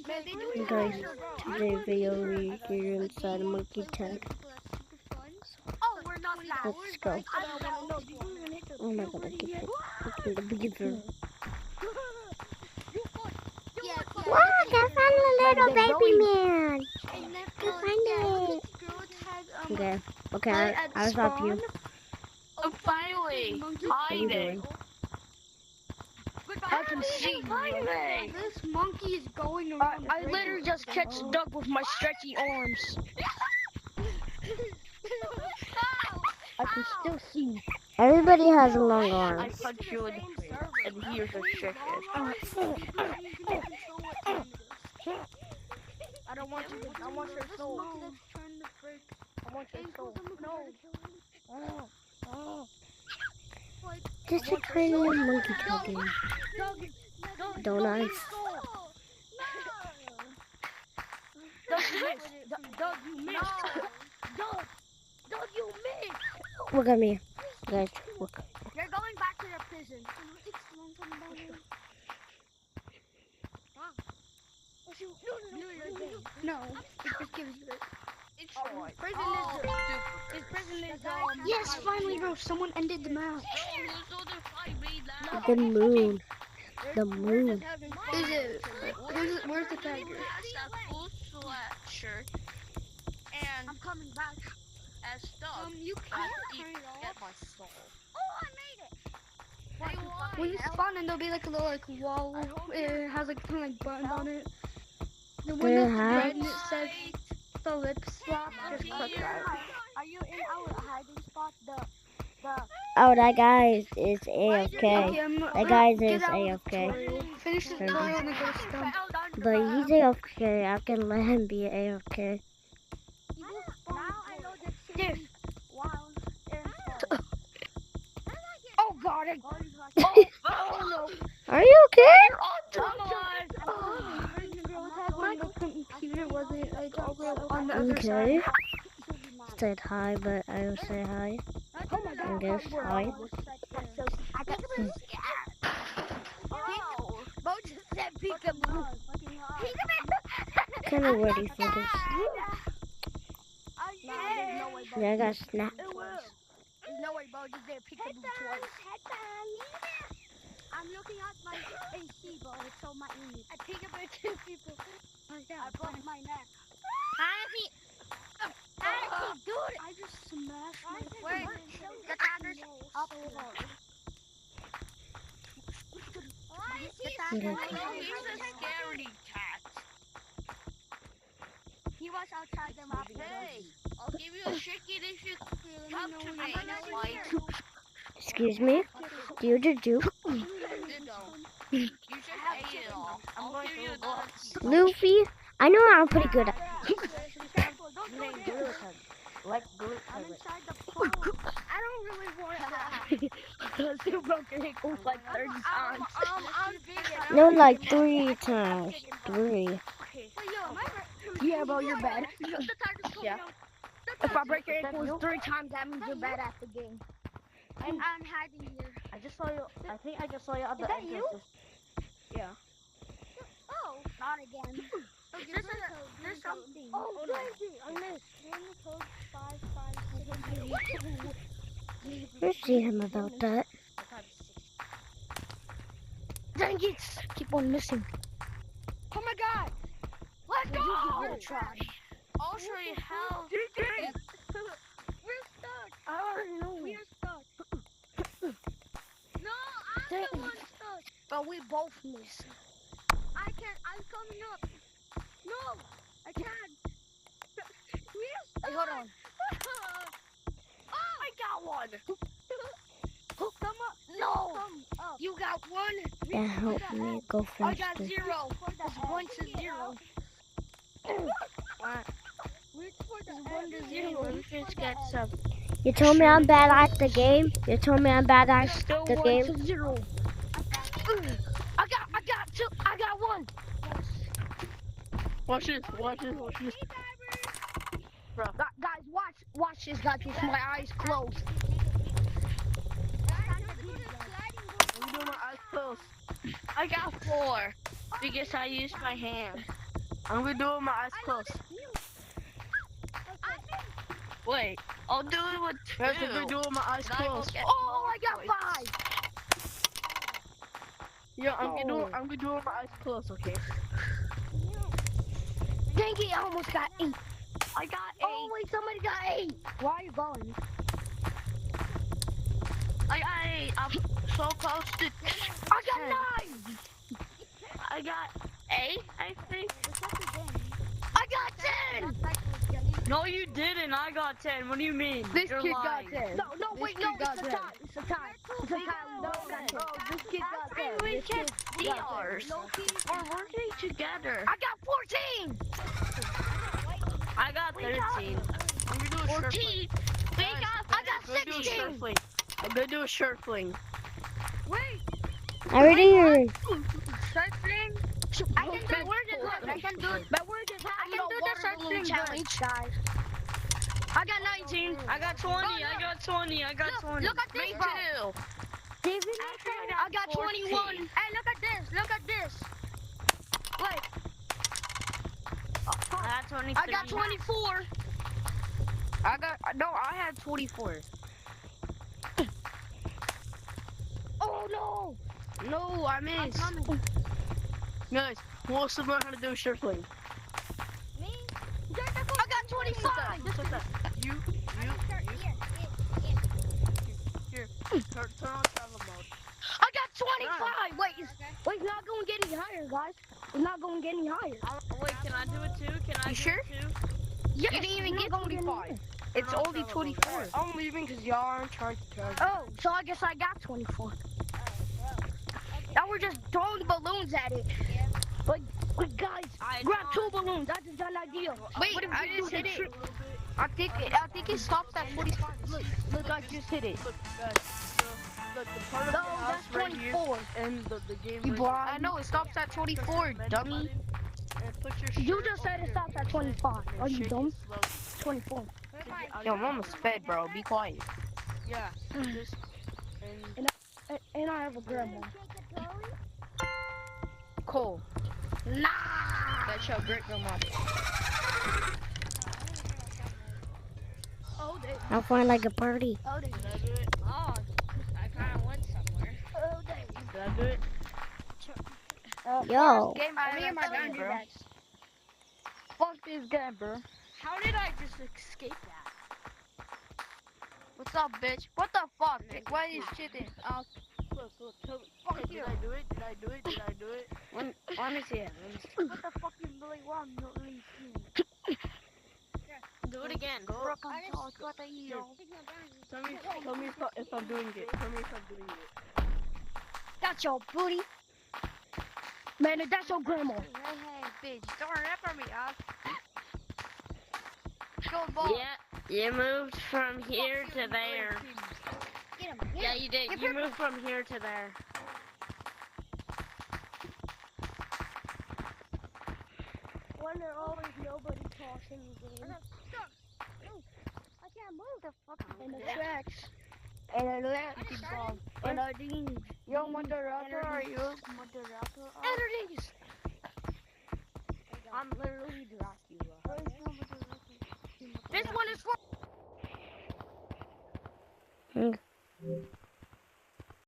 Guys, today video we're here inside a monkey tank. Let's go. Oh my god, I keep it. Open the beaver. Look, I found a little baby man. I find it. Okay, I'll stop you. Oh, finally! What are you doing? I can see you. This monkey is going around. I literally just catch Doug with my stretchy arms. I can still see you. Everybody has long I arms. punch you in the face, and here's a chicken. I don't want you to. I want your soul. I want your soul. No. Just a tiny little monkey talking. Donuts. Doug, you missed. Doug, you missed. Look at me. Guys, look. You're going back to the prison. No, it just gives you It's alright. prison is Yes, finally, bro. Someone ended the match. The moon. The moon. Is it? Where's the tiger? Shirt and I'm coming back. as Doug, You can't turn it get off. my soul. Oh, I made it. When you spawn in, there'll be like a little like wall. It has like kind of like buttons on it. The one that's red and it says the lip slap. Just click that. Are you in our hiding spot? Oh, that guy is AFK. Okay, That guy get is out of the AFK. tutorial. Finish the tutorial and then go to stone. But he's AFK. I can let him be AFK. Now I know that shit is wild and Oh God! Oh no! Are you okay? My computer wasn't on the other Okay. side. Said hi, but I will say hi. I guess hi. Bo just said peekaboo. Kind of ready for this. Yeah, I got snapped. There's no way Bo just did peekaboo twice. I'm looking at my AC, but it's on my image. I think about two people. I broke my neck. Dude, I just smashed my Wait, the tiger's up. Okay. He's a scaredy cat. He was outside the map. Hey, I'll give you a chicken if you come to me. Excuse me? Do you do? You don't. You just ate it all. I'll give you another. Luffy? I know I'm pretty good at Like glue. I'm inside the phone. I don't really want that. Because you broke your ankle like 30 times. I'm vegan. No, like 3 times. 3. Yeah, bro, you're bad. The tiger's coming Yeah. out. If I break your ankles 3 times, that means you're bad at the game. I'm hiding here. I just saw you. I think I just saw you at the that you? entrance. Yeah. Oh, not again. There's something. Oh, crazy. I missed. You're in the code 556. We'll see him about that. Dang it! Keep on missing. Oh my god! Let's go! You're trash. I'll show you how. We're stuck. I already know. We're stuck. No, I'm the one stuck. But we both miss. I can't. I'm coming up. No, I can't. We're stuck. Hey, hold on. Oh, I got one. come up. No. Come up. You got one. That helped me go I got faster. 0. It's 1 to 0. What? It's 1 to 0. You just got some. You told me I'm bad at the game? You told me I'm bad at Still the 1 game? to 0. I got 1. Watch this. Bro, guys, watch this, guys, with my eyes closed. I'm doing my eyes closed. I got 4 because I used my hand. I'm gonna do it with my eyes closed. Wait, I'll do it with two. I'm gonna do it with my eyes And I will closed. get Oh, more I got points. 5. Yeah, I'm gonna do it with my eyes closed, okay? Dang it, I almost got 8. I got 8. Oh, wait, somebody got 8. Why are you going? I got 8. I'm so close to. I got 9. I got 8, I think. I got 10. No, you didn't. I got 10. What do you mean? This You're kid lying. got 10. No, wait, no, it's a tie. It's a tie. It's a tie. No, this kid got 10. We This can kid be got 10. ours. We're working together. I got 14. I got 13. I'm gonna do a 14. I got 16. I'm gonna do a shirt fling. Wait. Already here. Shirt fling? I can do it. I can do it. But we're just having the shirt fling challenge, guys. I got 19. I got 20. I got 20. I got 20. Look at this, Me bro. too. David, I got 21. 14. Hey, look at this. Look at this. Wait. I got 23. I got 24. I had 24. Oh, no. No, I missed. Guys, who wants to learn how to do a shirt fling? I got 25. You. Here, turn on travel mode. I got 25. Wait, it's not going to get any higher, guys. It's not going to get any higher. Wait, can I do it too? Can I You do sure? it too? Yes, You didn't even it's get not gonna any 25. higher. It's only 24. I'm leaving because y'all aren't trying to turn. Oh, so I guess I got 24. Now we're just throwing balloons at it. But guys, grab 2 balloons. That's a done idea. Wait, What if I we just do hit the it. trick? I think it stops at 45. Look, I just hit it. Look, guys, look, the part of No, the house that's right here 24. and the game You right blind. I know it stops at 24, dummy. and put your You shirt just said over it stops at your 25. chest Are and you shake dumb? it slowly. 24. Yo, mama sped, bro. Be quiet. Yeah, just and And I have a grandma. Cole. Nah. That's your great grandma. Oh, they. I'm flying like a birdie. Oh, they. did I do it? Oh, I kind of went somewhere. Oh, they. Did I do it? Yo. Game I Me and my ever dad played, do bro. that. Fuck this game, bro. How did I just escape that? What's up, bitch? What the fuck? Why is shit in? Look, tell me. Hey, did I do it? Did I do it? Did I do it? Let me see it. What the fuck you really want? Do it again. Go. Tell me if I'm doing it. Tell me if I'm doing it. That's your booty. Man, that's your grandma. Hey, bitch. Don't rap on me, Go ball. Yeah, you moved from here to there. Get him. Yeah, you did. You moved from here to there. When there always nobody talks in the game. I can't move the fuck. And the tracks. And the electric ball. And the things. Yo, moderator, are you? And the things. I'm literally Dracula. This one is for.